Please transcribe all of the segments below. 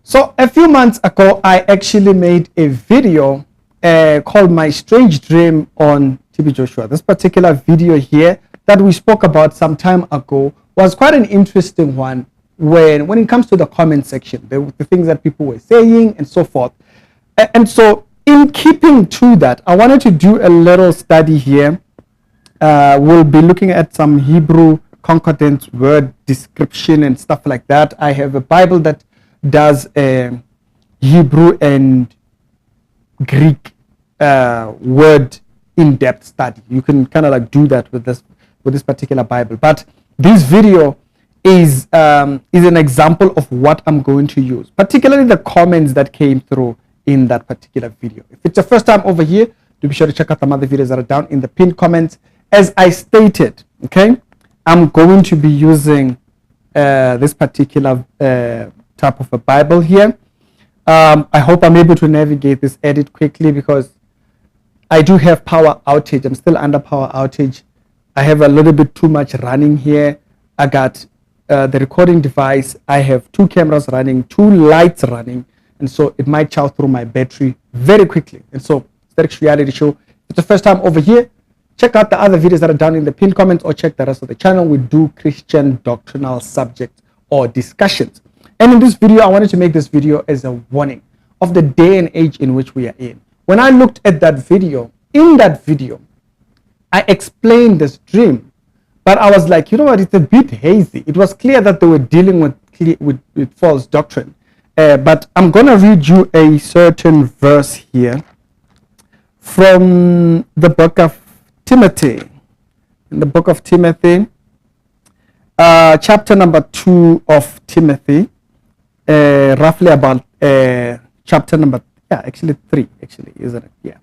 So a few months ago, I actually made a video called My Strange Dream on TB Joshua. This particular video here that we spoke about some time ago was quite an interesting one when it comes to the comment section, the things that people were saying and so forth. And so in keeping to that, I wanted to do a little study here. We'll be looking at some Hebrew concordance word description and stuff like that. I have a Bible that does Hebrew and Greek word in-depth study. You can kind of like do that with this particular Bible. But this video is an example of what I'm going to use, particularly the comments that came through in that particular video. If it's your first time over here, do be sure to check out some other videos that are down in the pinned comments. As I stated, okay, I'm going to be using this particular type of a Bible here. I hope I'm able to navigate this edit quickly because I do have power outage. I'm still under power outage. I have a little bit too much running here. I got the recording device. I have 2 cameras running, 2 lights running, and so it might chow through my battery very quickly. And so Static Reality Show, if it's the first time over here, check out the other videos that are down in the pinned comments or check the rest of the channel. We do Christian doctrinal subjects or discussions. And in this video, I wanted to make this video as a warning of the day and age in which we are in. When I looked at that video, in that video, I explained this dream, but I was like, you know what, it's a bit hazy. It was clear that they were dealing with false doctrine. But I'm going to read you a certain verse here from the book of Timothy. In the book of Timothy, chapter number 2 of Timothy, roughly about chapter number, actually 3, isn't it? Yeah,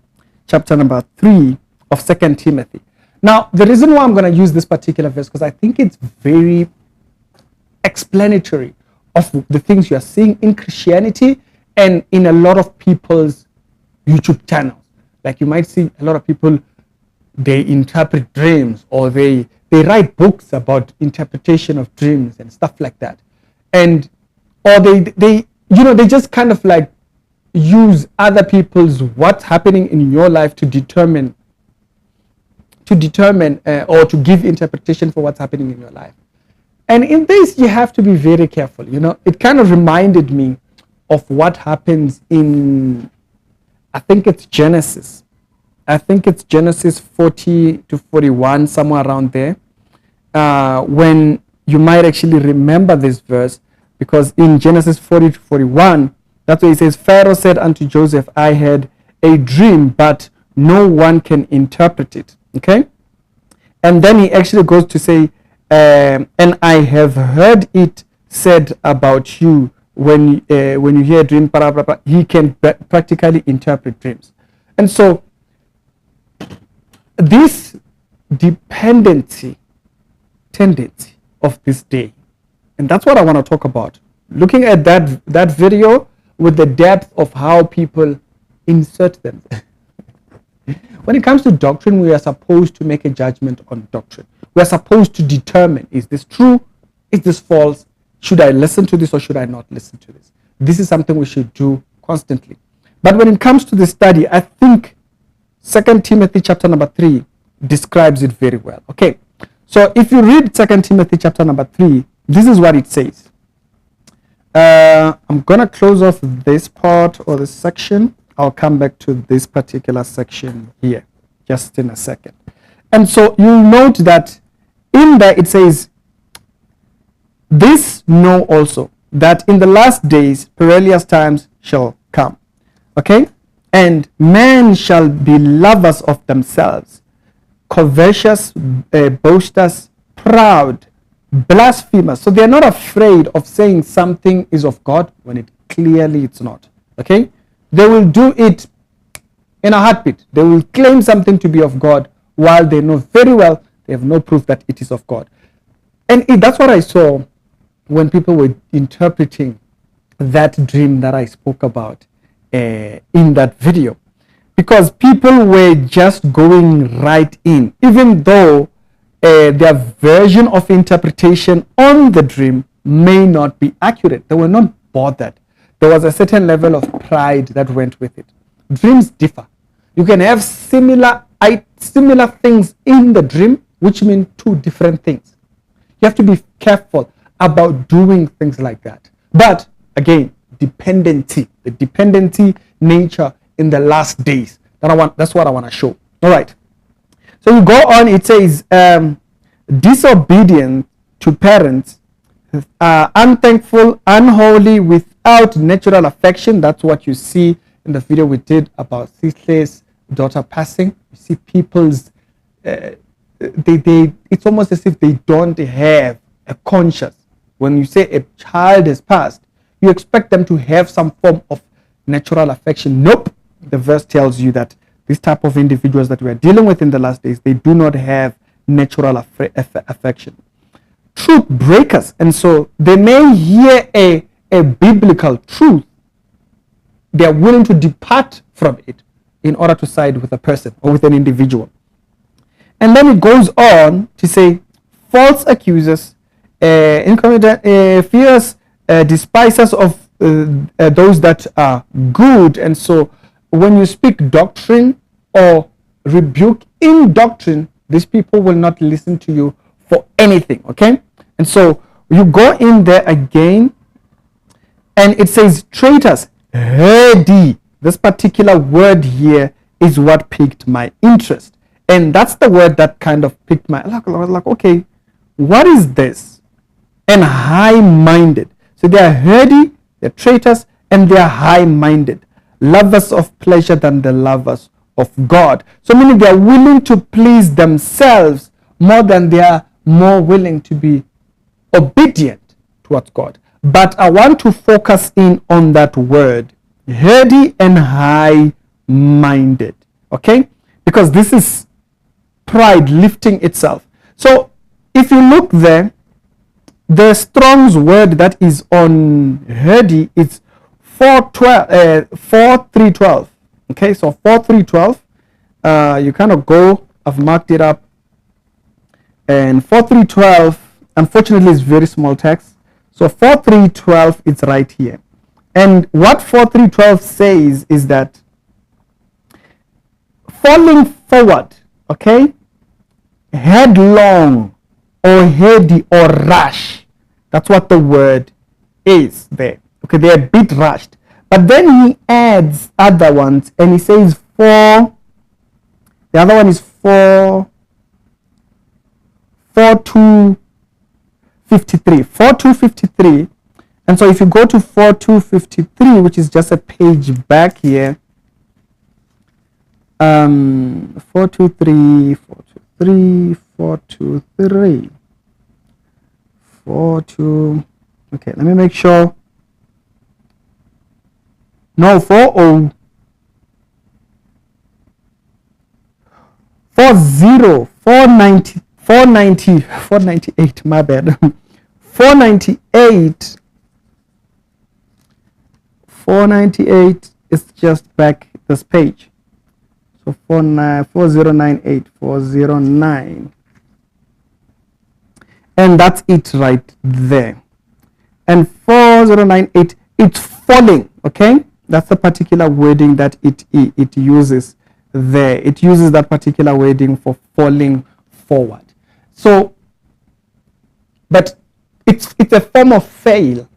chapter number 3 of 2 Timothy. Now, the reason why I'm going to use this particular verse, because I think it's very explanatory of the things you are seeing in Christianity and in a lot of people's YouTube channels. Like you might see a lot of people, they interpret dreams, or they write books about interpretation of dreams and stuff like that. And or they just kind of like use other people's what's happening in your life to determine or to give interpretation for what's happening in your life. And in this, you have to be very careful. It kind of reminded me of what happens in, I think it's Genesis 40 to 41, somewhere around there, when you might actually remember this verse, because in Genesis 40 to 41, that's where it says, Pharaoh said unto Joseph, I had a dream, but no one can interpret it. Okay? And then he actually goes to say, and I have heard it said about you when you hear a dream, he can practically interpret dreams. And so this tendency of this day, and that's what I want to talk about, looking at that video with the depth of how people insert them. When it comes to doctrine, we are supposed to make a judgment on doctrine. We are supposed to determine, is this true? Is this false? Should I listen to this or should I not listen to this? This is something we should do constantly. But when it comes to the study, I think 2 Timothy chapter number 3 describes it very well. Okay, so if you read 2 Timothy chapter number 3, this is what it says. I'm going to close off this part or this section. I'll come back to this particular section here just in a second. And so you'll note that in there it says, this know also, that in the last days perilous times shall come. Okay? And men shall be lovers of themselves, covetous, boasters, proud, blasphemers. So they're not afraid of saying something is of God when it clearly it's not. Okay? They will do it in a heartbeat. They will claim something to be of God while they know very well they have no proof that it is of God. And that's what I saw when people were interpreting that dream that I spoke about in that video. Because people were just going right in, even though their version of interpretation on the dream may not be accurate. They were not bothered. there was a certain level of pride that went with it. Dreams differ. You can have similar things in the dream, which mean two different things. You have to be careful about doing things like that. But again, the dependency nature in the last days. That's what I want to show. All right. So you go on. It says disobedient to parents, unthankful, unholy, without natural affection. That's what you see in the video we did about Sisle's daughter passing. You see people's it's almost as if they don't have a conscience. When you say a child has passed, you expect them to have some form of natural affection. Nope. The verse tells you that this type of individuals that we are dealing with in the last days, they do not have natural affection. Truth breakers. And so they may hear a biblical truth. They are willing to depart from it in order to side with a person or with an individual. And then it goes on to say false accusers, incompetent, fierce despisers of those that are good. And so when you speak doctrine or rebuke in doctrine, these people will not listen to you for anything. Okay. And so you go in there again and it says traitors, heady. This particular word here is what piqued my interest. And that's the word that kind of piqued my, I was like, okay, what is this? And high-minded. So they are heady, they're traitors, and they are high-minded. Lovers of pleasure than the lovers of God. So meaning they are willing to please themselves more than they are more willing to be obedient towards God. But I want to focus in on that word, heady and high-minded. Okay? Because this is pride lifting itself. So if you look there, the Strong's word that is on heady is 4312. Okay, so 4312. You kind of go, I've marked it up. And 4312, unfortunately, is very small text. So 4312 is right here. And what 4312 says is that falling forward, okay, headlong or heady or rash. That's what the word is there. Okay, they're a bit rushed. But then he adds other ones and he says the other one is 4253. And so if you go to 4253, which is just a page back here, 423, 42. Okay, let me make sure. No, 498, my bad. 498 is just back this page. So 4098. And that's it right there. And 4098, it's falling, okay? That's the particular wording that it uses there. It uses that particular wording for falling forward. So, but it's a form of fail,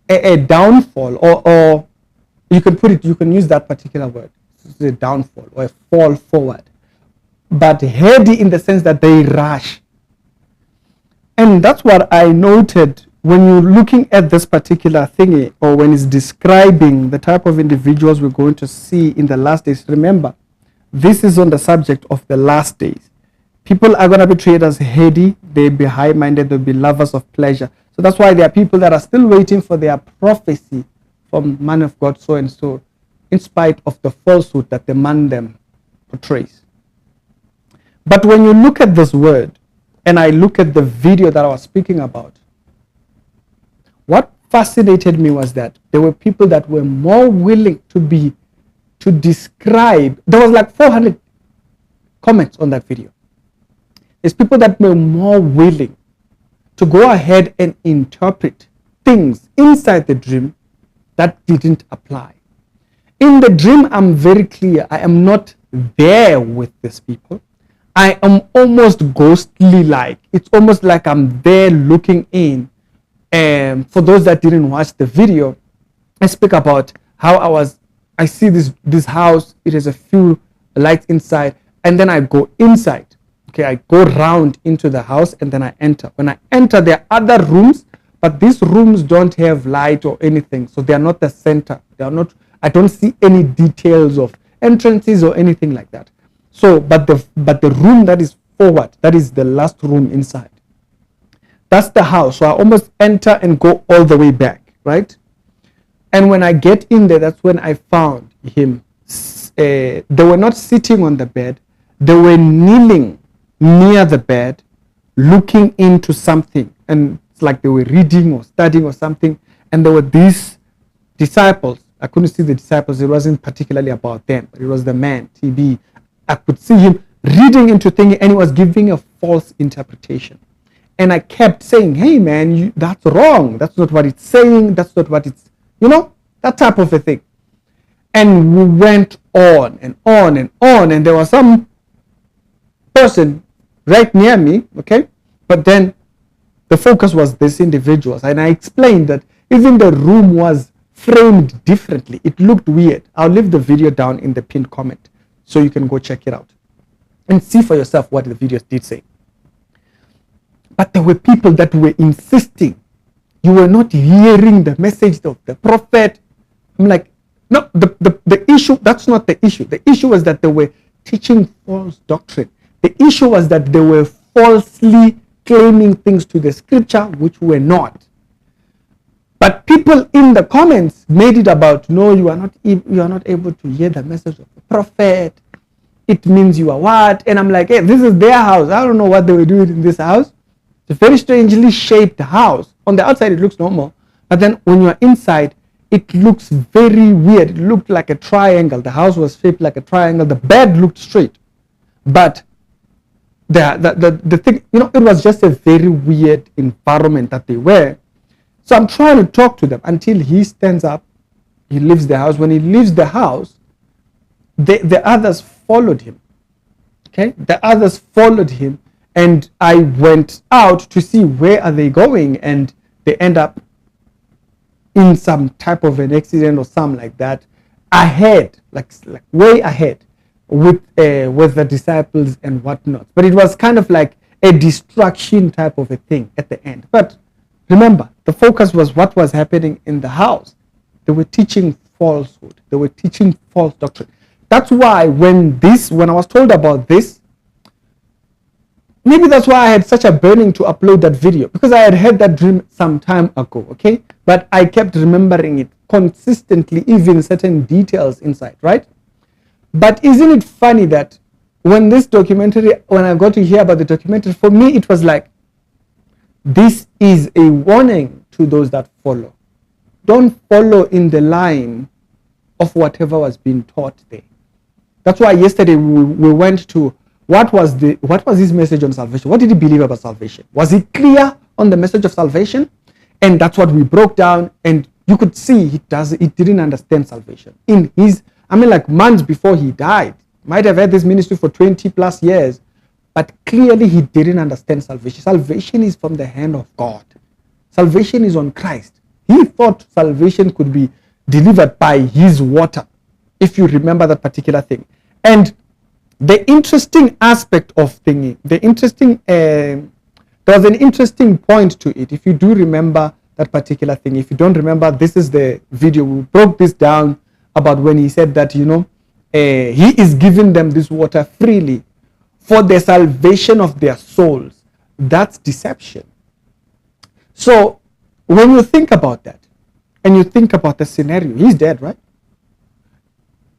a downfall, or you can use that particular word. It's a downfall or a fall forward. But heady in the sense that they rush. And that's what I noted when you're looking at this particular thingy, or when it's describing the type of individuals we're going to see in the last days. Remember, this is on the subject of the last days. People are going to be treated as heady, they'll be high-minded, they'll be lovers of pleasure. So that's why there are people that are still waiting for their prophecy from man of God so and so, in spite of the falsehood that the man them portrays. But when you look at this word, and I look at the video that I was speaking about, what fascinated me was that there were people that were more willing to describe. There was like 400 comments on that video. There's people that were more willing to go ahead and interpret things inside the dream that didn't apply. In the dream, I'm very clear. I am not there with these people. I am almost ghostly like. It's almost like I'm there looking in. And for those that didn't watch the video, I speak about how I see this house. It has a few lights inside, and then I go inside. Okay, I go round into the house, and then I enter. When I enter, there are other rooms, but these rooms don't have light or anything, so they are not the center. They are not. I don't see any details of entrances or anything like that. So, but the room that is forward, that is the last room inside. That's the house. So I almost enter and go all the way back, right? And when I get in there, that's when I found him. They were not sitting on the bed. They were kneeling near the bed, looking into something. And it's like they were reading or studying or something. And there were these disciples. I couldn't see the disciples. It wasn't particularly about them, but it was the man, TB. I could see him reading into things, and he was giving a false interpretation. And I kept saying, hey, man, that's wrong. That's not what it's saying. That's not what it's, that type of a thing. And we went on and on and on. And there was some person right near me, okay? But then the focus was this individuals. And I explained that even the room was framed differently. It looked weird. I'll leave the video down in the pinned comment so you can go check it out and see for yourself what the videos did say. But there were people that were insisting you were not hearing the message of the prophet. I'm like, no, the issue, that's not the issue. The issue was that they were teaching false doctrine. The issue was that they were falsely claiming things to the scripture which were not. But people in the comments made it about, no, you are not able to hear the message of the prophet. It means you are what? And I'm like, hey, this is their house. I don't know what they were doing in this house. It's a very strangely shaped house. On the outside, it looks normal. But then when you're inside, it looks very weird. It looked like a triangle. The house was shaped like a triangle. The bed looked straight. But the thing, it was just a very weird environment that they were. So I'm trying to talk to them until he stands up. He leaves the house. When he leaves the house, the others followed him. Okay? The others followed him, and I went out to see where are they going, and they end up in some type of an accident or something like that, ahead, like way ahead with the disciples and whatnot. But it was kind of like a distraction type of a thing at the end. But remember, the focus was what was happening in the house. They were teaching falsehood. They were teaching false doctrine. That's why when I was told about this, maybe that's why I had such a burning to upload that video, because I had had that dream some time ago, okay? But I kept remembering it consistently, even certain details inside, right? But isn't it funny that when I got to hear about the documentary, for me it was like, this is a warning to those that follow. Don't follow in the line of whatever was being taught there. That's why yesterday we went to what was his message on salvation? What did he believe about salvation? Was he clear on the message of salvation? And that's what we broke down, and you could see he didn't understand salvation. Months before he died, might have had this ministry for 20 plus years, but clearly he didn't understand salvation. Salvation is from the hand of God. Salvation is on Christ. He thought salvation could be delivered by his water, if you remember that particular thing. And the interesting aspect of thingy, there was an interesting point to it. If you do remember that particular thing, if you don't remember, this is the video. We broke this down about when he said that, he is giving them this water freely for the salvation of their souls. That's deception. So when you think about that, and you think about the scenario, he's dead, right?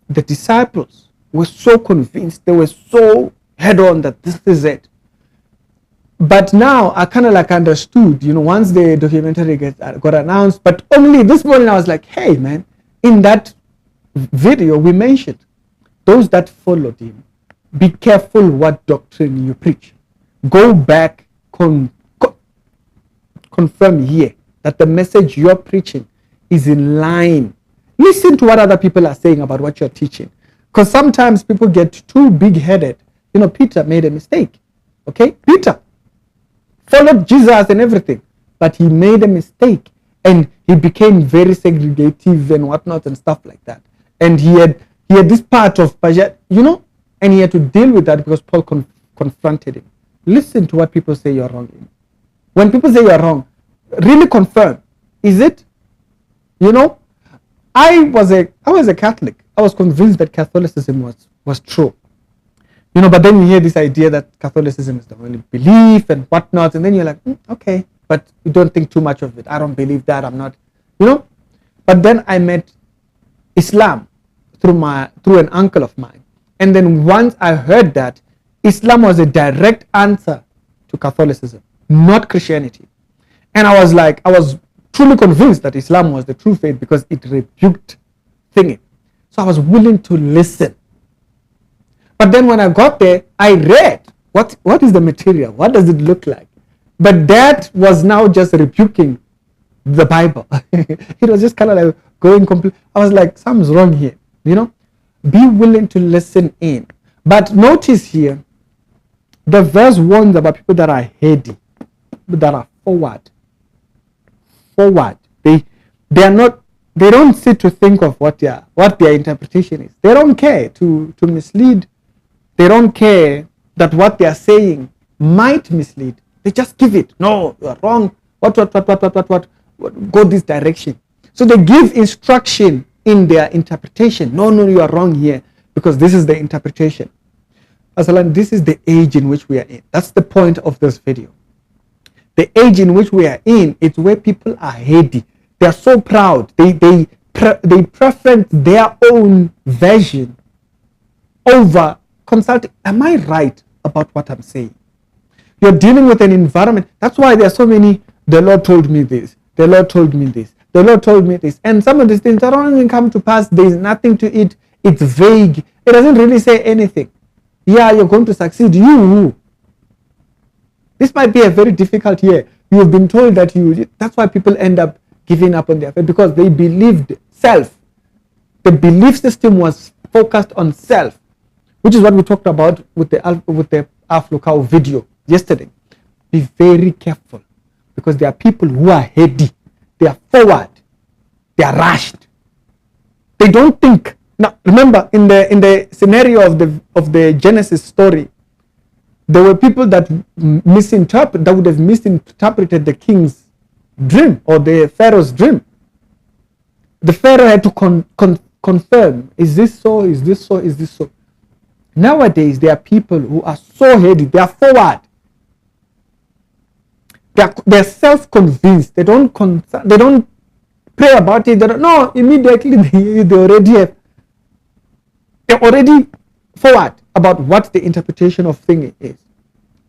The disciples were so convinced, they were so head on that this is it. But now I kind of understood, once the documentary got announced, but only this morning I was like, hey man, in that video we mentioned, those that followed him, be careful what doctrine you preach. Go back, confirm here that the message you're preaching is in line. Listen to what other people are saying about what you're teaching. Because sometimes people get too big-headed. You know, Peter made a mistake. Okay? Peter followed Jesus and everything, but he made a mistake and he became very segregative and whatnot and stuff like that. And he had this part of, you know, and he had to deal with that because Paul confronted him. Listen to what people say you're wrong in. When people say you're wrong, really confirm. Is it? You know, I was a Catholic. I was convinced that Catholicism was true. You know, but then you hear this idea that Catholicism is the only belief and whatnot, and then you're like, okay, but you don't think too much of it. I don't believe that. I'm not, you know. But then I met Islam through an uncle of mine, and then once I heard that Islam was a direct answer to Catholicism, not Christianity, and I was truly convinced that Islam was the true faith because it rebuked thingy. So I was willing to listen. But then when I got there, I read what is the material? What does it look like? But that was now just rebuking the Bible. It was just kind of like going complete. I was like, something's wrong here. You know, be willing to listen in. But notice here, the verse warns about people that are heady, that are forward. They are not. They don't sit to think of what their interpretation is. They don't care to mislead. They don't care that what they are saying might mislead. They just give it. No, you are wrong. What? Go this direction. So they give instruction in their interpretation. No, you are wrong here because this is the interpretation. Asalan, this is the age in which we are in. That's the point of this video. The age in which we are in is where people are heady. They are so proud. They prefer their own version over consulting. Am I right about what I'm saying? You're dealing with an environment. That's why there are so many, the Lord told me this. The Lord told me this. The Lord told me this. And some of these things that don't even come to pass. There is nothing to it. It's vague. It doesn't really say anything. Yeah, you're going to succeed. You. This might be a very difficult year. You've been told that that's why people end up giving up on their faith because they believed self. The belief system was focused on self, which is what we talked about with the Aflocao video yesterday. Be very careful because there are people who are heady. They are forward. They are rushed. They don't think. Now, remember, in the scenario of the Genesis story, there were people that would have misinterpreted the king's dream or the Pharaoh's dream. The Pharaoh had to confirm, is this so, is this so, is this so? Nowadays, there are people who are so heady, they are forward. They're self-convinced. They don't pray about it. They don't, no, immediately they're already forward about what the interpretation of thing is.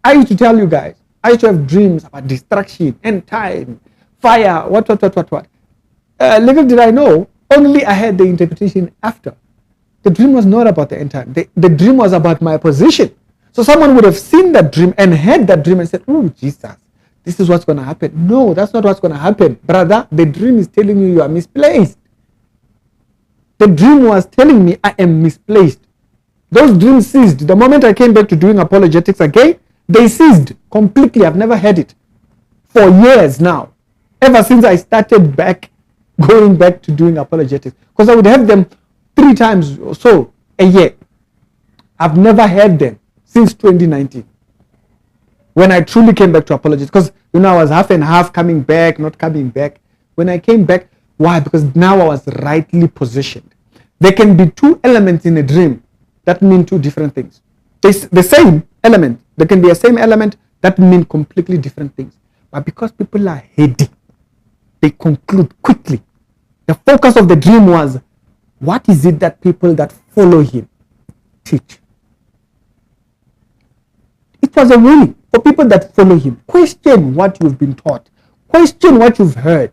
I used to tell you guys, I used to have dreams about destruction, end time, fire, what. Little did I know, only I had the interpretation after. The dream was not about the end time. The dream was about my position. So someone would have seen that dream and heard that dream and said, oh, Jesus, this is what's going to happen. No, that's not what's going to happen. Brother, the dream is telling you are misplaced. The dream was telling me I am misplaced. Those dreams ceased. The moment I came back to doing apologetics again, they ceased completely. I've never had it for years now. Ever since I started going back to doing apologetics. Because I would have them 3 times or so a year. I've never had them since 2019. When I truly came back to apologetics. Because, I was half and half, coming back, not coming back. When I came back, why? Because now I was rightly positioned. There can be 2 elements in a dream that mean 2 different things. The same element, there can be a same element that mean completely different things. But because people are heady, they conclude quickly. The focus of the dream was, what is it that people that follow him teach? It was a warning for people that follow him. Question what you've been taught. Question what you've heard.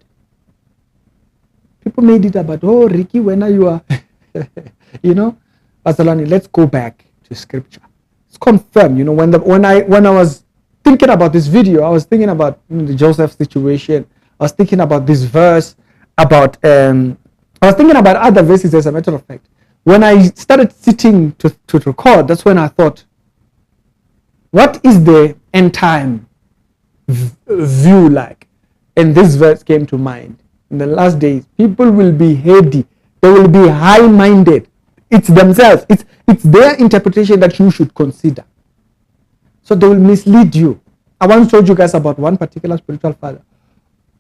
People made it about, oh, Ricky, when are you? Asalani, let's go back to scripture. It's confirmed. When I was thinking about this video, I was thinking about the Joseph situation. I was thinking about this verse. about I was thinking about other verses, as a matter of fact. When I started sitting to record, that's when I thought, what is the end time view like? And this verse came to mind. In the last days, people will be heady, they will be high-minded. It's themselves, it's their interpretation that you should consider. So they will mislead you. I once told you guys about one particular spiritual father.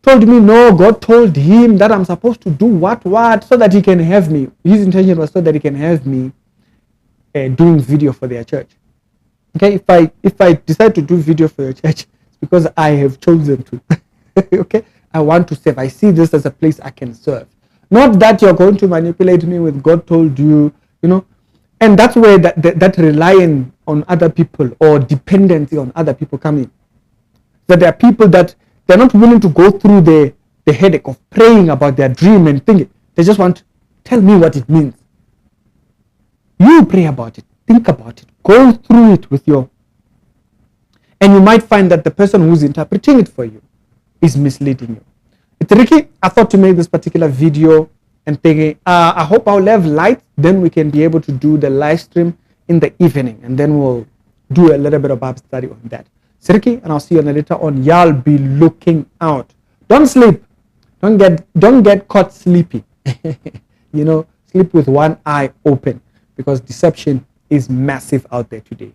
Told me, no, God told him that I'm supposed to do what, so that he can have me. His intention was so that he can have me doing video for their church. Okay, if I decide to do video for your church, it's because I have chosen to. Okay, I want to serve. I see this as a place I can serve. Not that you're going to manipulate me with God told you, and that's where that relying on other people or dependency on other people come in. That there are people that they're not willing to go through the headache of praying about their dream and thinking. They just want, tell me what it means. You pray about it, think about it, go through it with and you might find that the person who's interpreting it for you is misleading you. It's Ricky. I thought to make this particular video and thinking, I hope I'll have light, then we can be able to do the live stream in the evening, and then we'll do a little bit of Bible study on that. Siriki, and I'll see you later on. Y'all be looking out. Don't sleep. Don't get caught sleeping. Sleep with one eye open, because deception is massive out there today.